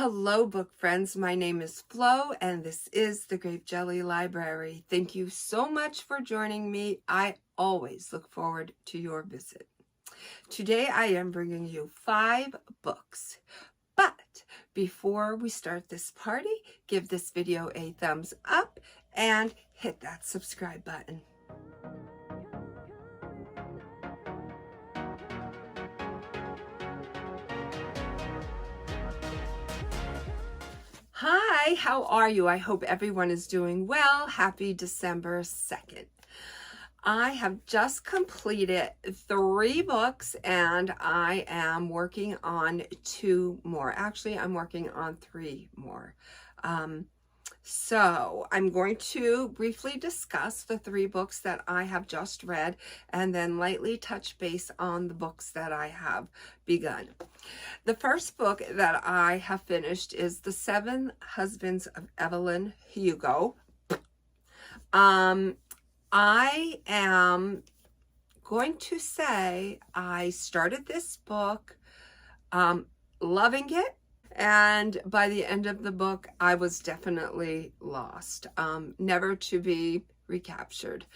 Hello, book friends. My name is Flo, and this is the Grape Jelly Library. Thank you so much for joining me. I always look forward to your visit. Today, I am bringing you 5 books. But before we start this party, give this video a thumbs up and hit that subscribe button. Hi, how are you? I hope everyone is doing well. Happy December 2nd. I have just completed 3 books and I am working on 2 more. Actually, I'm working on 3 more. So I'm going to briefly discuss the 3 books that I have just read and then lightly touch base on the books that I have begun. The first book that I have finished is The 7 Husbands of Evelyn Hugo. I am going to say I started this book loving it. And by the end of the book, I was definitely lost, never to be recaptured.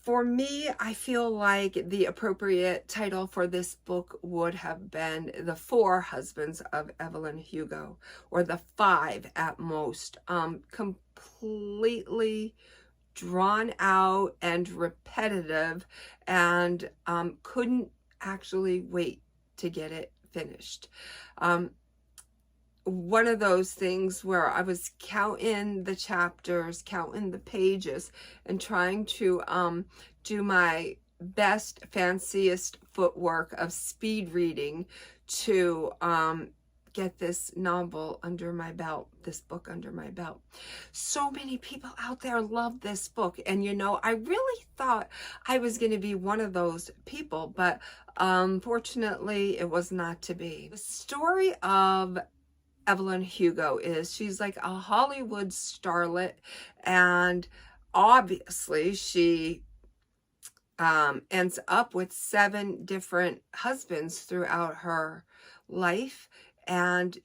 For me, I feel like the appropriate title for this book would have been The 4 Husbands of Evelyn Hugo, or The 5 at most. Completely drawn out and repetitive, and couldn't actually wait to get it finished. One of those things where I was counting the chapters, counting the pages, and trying to do my best, fanciest footwork of speed reading to get this novel under my belt, this book under my belt. So many people out there love this book, and you know, I really thought I was going to be one of those people, but unfortunately it was not to be. The story of Evelyn Hugo is she's like a Hollywood starlet, and obviously she ends up with 7 different husbands throughout her life. And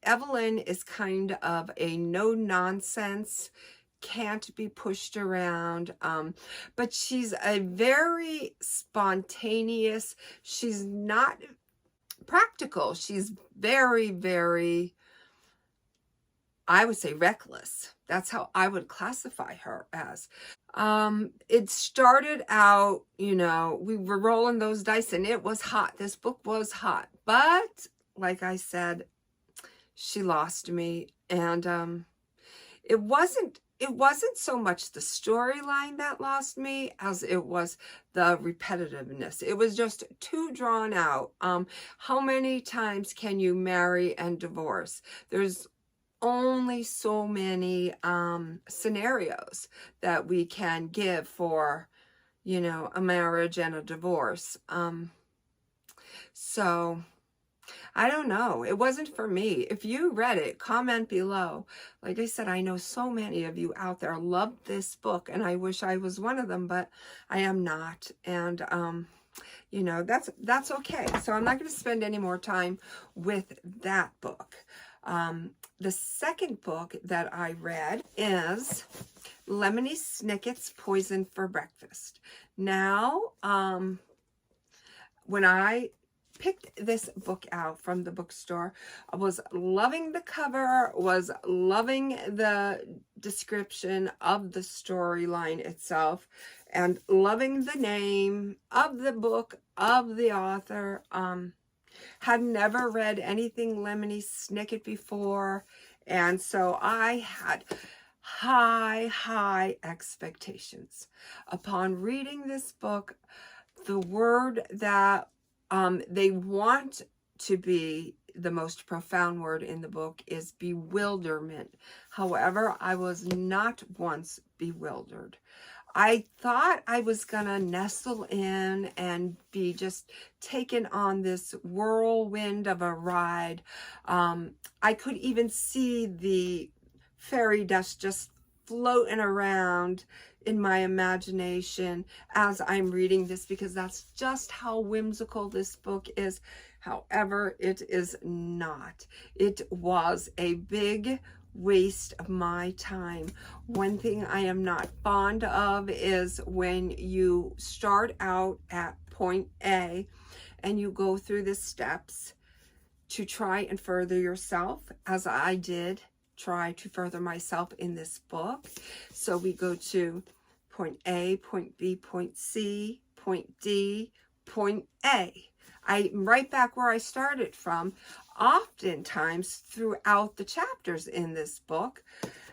Evelyn is kind of a no-nonsense, can't be pushed around, but she's a very spontaneous, she's not practical, she's very, very, I would say, reckless. That's how I would classify her as. It started out, you know, we were rolling those dice and it was hot. This book was hot, but like I said, she lost me, and it wasn't so much the storyline that lost me as it was the repetitiveness. It was just too drawn out. How many times can you marry and divorce? There's only so many scenarios that we can give for, you know, a marriage and a divorce. So I don't know. It wasn't for me. If you read it, comment below. Like I said, I know so many of you out there love this book, and I wish I was one of them, but I am not. And you know, that's okay. So I'm not going to spend any more time with that book. The second book that I read is Lemony Snicket's Poison for Breakfast. Now, when I picked this book out from the bookstore, I was loving the cover, was loving the description of the storyline itself, and loving the name of the book, of the author. Had never read anything Lemony Snicket before, and so I had high expectations. Upon reading this book, the word that they want to be the most profound word in the book is bewilderment. However, I was not once bewildered. I thought I was gonna nestle in and be just taken on this whirlwind of a ride. I could even see the fairy dust just floating around in my imagination as I'm reading this, because that's just how whimsical this book is. However, it is not. It was a big waste of my time. One thing I am not fond of is when you start out at point A and you go through the steps to try and further yourself, as I did try to further myself in this book. So we go to point A, point B, point C, point D, point A. I'm right back where I started from. Oftentimes throughout the chapters in this book,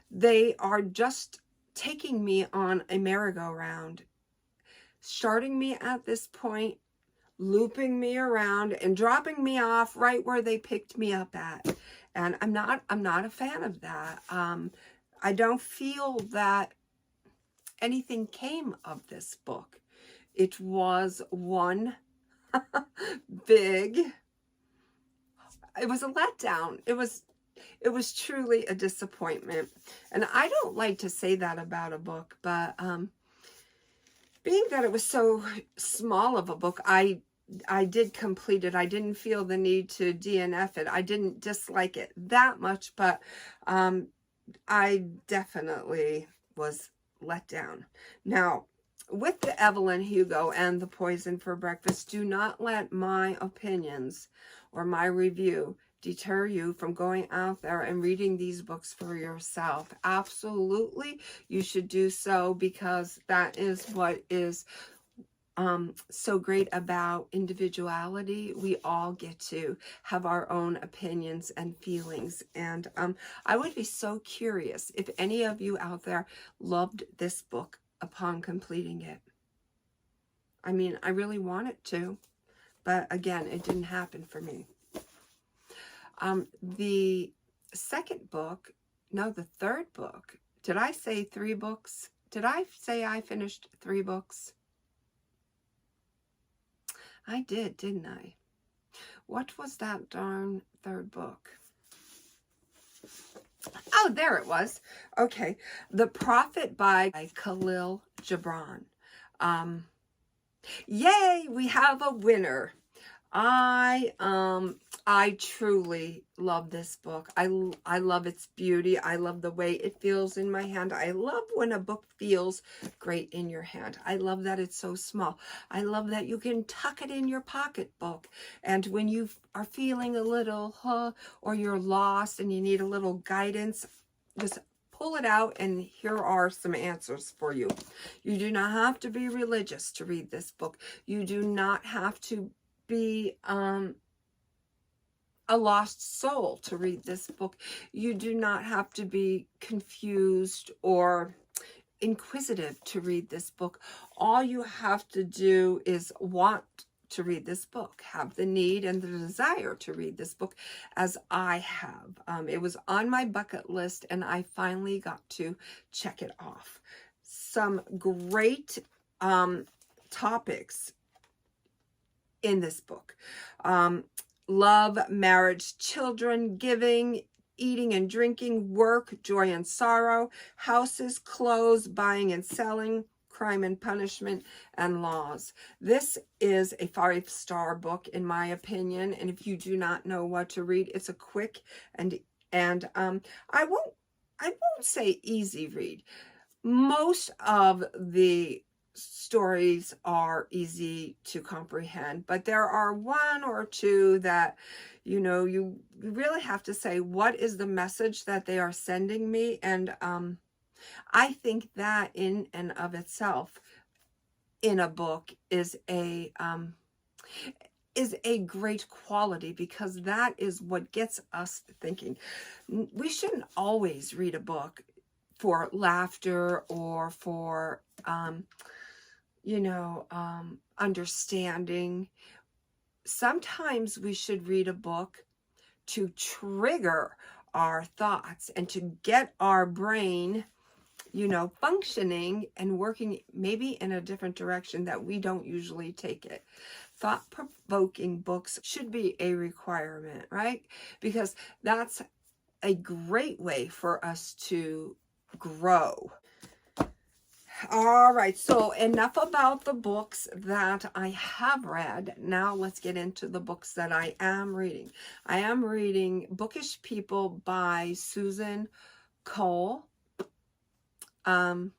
they are just taking me on a merry-go-round, starting me at this point, looping me around and dropping me off right where they picked me up at. And I'm not a fan of that. I don't feel that anything came of this book. It was one big, it was a letdown. It was truly a disappointment. And I don't like to say that about a book, but being that it was so small of a book, I did complete it. I didn't feel the need to DNF it. I didn't dislike it that much, but I definitely was let down. Now, with the Evelyn, Hugo, and the Poison for Breakfast, do not let my opinions or my review deter you from going out there and reading these books for yourself. Absolutely, you should do so, because that is what is so great about individuality. We all get to have our own opinions and feelings. And I would be so curious if any of you out there loved this book upon completing it. I mean, I really wanted to, but again, it didn't happen for me. The second book, no, the third book. Did I say 3 books? Did I say I finished 3 books? I did, didn't I? What was that darn third book? Oh, there it was. Okay. The Prophet by Khalil Gibran. Yay, we have a winner. I truly love this book. I love its beauty. I love the way it feels in my hand. I love when a book feels great in your hand. I love that it's so small. I love that you can tuck it in your pocketbook. And when you are feeling a little, or you're lost and you need a little guidance, just pull it out and here are some answers for you. You do not have to be religious to read this book. You do not have to be a lost soul to read this book. You do not have to be confused or inquisitive to read this book. All you have to do is want to read this book, have the need and the desire to read this book, as I have. It was on my bucket list and I finally got to check it off. Some great topics in this book. Love, marriage, children, giving, eating and drinking, work, joy and sorrow, houses, clothes, buying and selling, crime and punishment, and laws. This is a 5-star book in my opinion, and if you do not know what to read, it's a quick and I won't say easy read. Most of the stories are easy to comprehend, but there are 1 or 2 that, you know, you really have to say, what is the message that they are sending me? And I think that in and of itself in a book is a great quality, because that is what gets us thinking. We shouldn't always read a book for laughter or for understanding. Sometimes we should read a book to trigger our thoughts and to get our brain, functioning and working maybe in a different direction that we don't usually take it. Thought-provoking books should be a requirement, right? Because that's a great way for us to grow. All right, so enough about the books that I have read. Now let's get into the books that I am reading. I am reading Bookish People by Susan Coll. I'm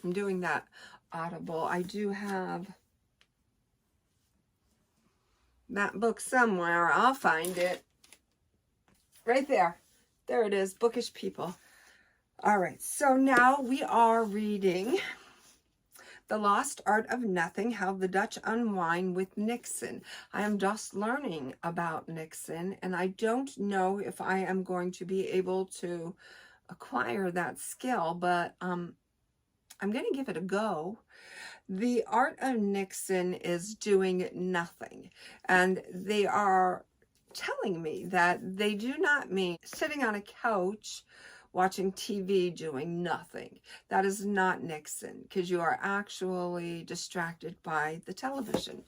doing that Audible. I do have that book somewhere. I'll find it. Right there. There it is, Bookish People. All right, so now we are reading The Lost Art of Nothing, How the Dutch Unwind with Niksen. I am just learning about Niksen, and I don't know if I am going to be able to acquire that skill, but I'm going to give it a go. The art of Niksen is doing nothing, and they are telling me that they do not mean sitting on a couch watching TV doing nothing. That is not Niksen, because you are actually distracted by the television.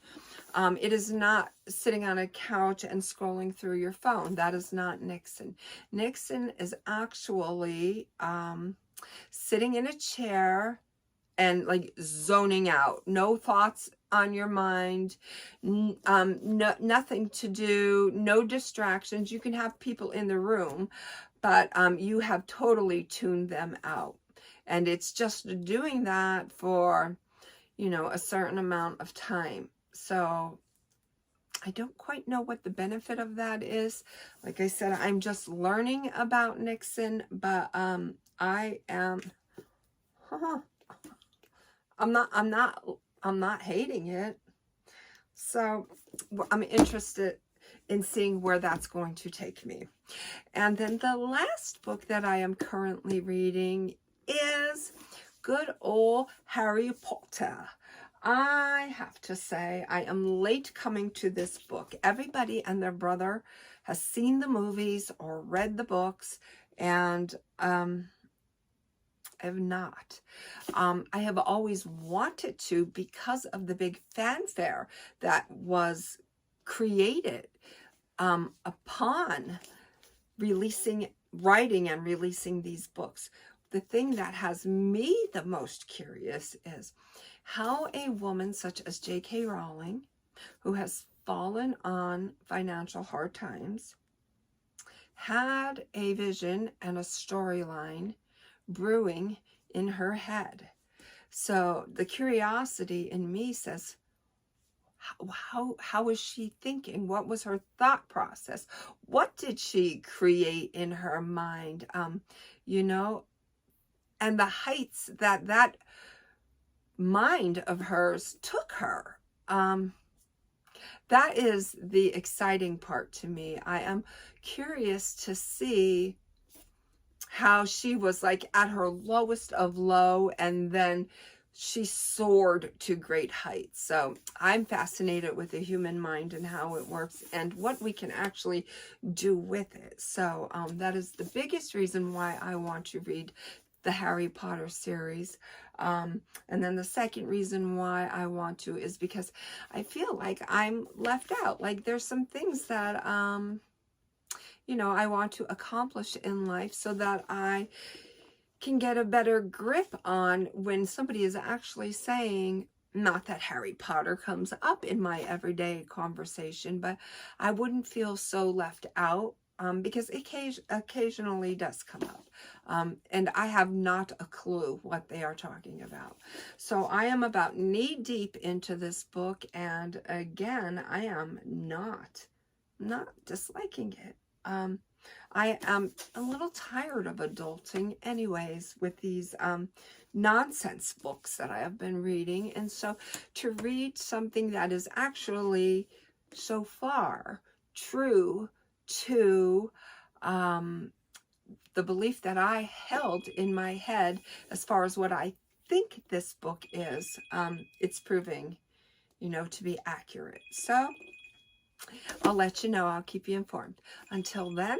It is not sitting on a couch and scrolling through your phone. That is not Niksen. Niksen is actually sitting in a chair and like zoning out. No thoughts on your mind, nothing to do, no distractions. You can have people in the room, but you have totally tuned them out. And it's just doing that for, you know, a certain amount of time. So I don't quite know what the benefit of that is. Like I said, I'm just learning about Niksen, but I am, I'm not hating it. So I'm interested in seeing where that's going to take me. And then the last book that I am currently reading is good old Harry Potter. I have to say, I am late coming to this book. Everybody and their brother has seen the movies or read the books, and I have not. I have always wanted to because of the big fanfare that was created upon writing and releasing these books. The thing that has me the most curious is how a woman such as J.K. Rowling, who has fallen on financial hard times, had a vision and a storyline brewing in her head. So the curiosity in me says, how was she thinking? What was her thought process? What did she create in her mind? You know, and the heights that that mind of hers took her. That is the exciting part to me. I am curious to see how she was like at her lowest of low, and then she soared to great heights. So I'm fascinated with the human mind and how it works and what we can actually do with it. So that is the biggest reason why I want to read the Harry Potter series. And then the second reason why I want to is because I feel like I'm left out. Like there's some things that, you know, I want to accomplish in life so that I can get a better grip on when somebody is actually saying, not that Harry Potter comes up in my everyday conversation, but I wouldn't feel so left out because it occasionally does come up. And I have not a clue what they are talking about. So I am about knee deep into this book. And again, I am not disliking it. I am a little tired of adulting anyways with these nonsense books that I have been reading. And so to read something that is actually so far true to the belief that I held in my head as far as what I think this book is, it's proving, you know, to be accurate. So I'll let you know. I'll keep you informed. Until then,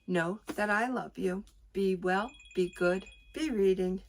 know that I love you. Be well, be good, be reading.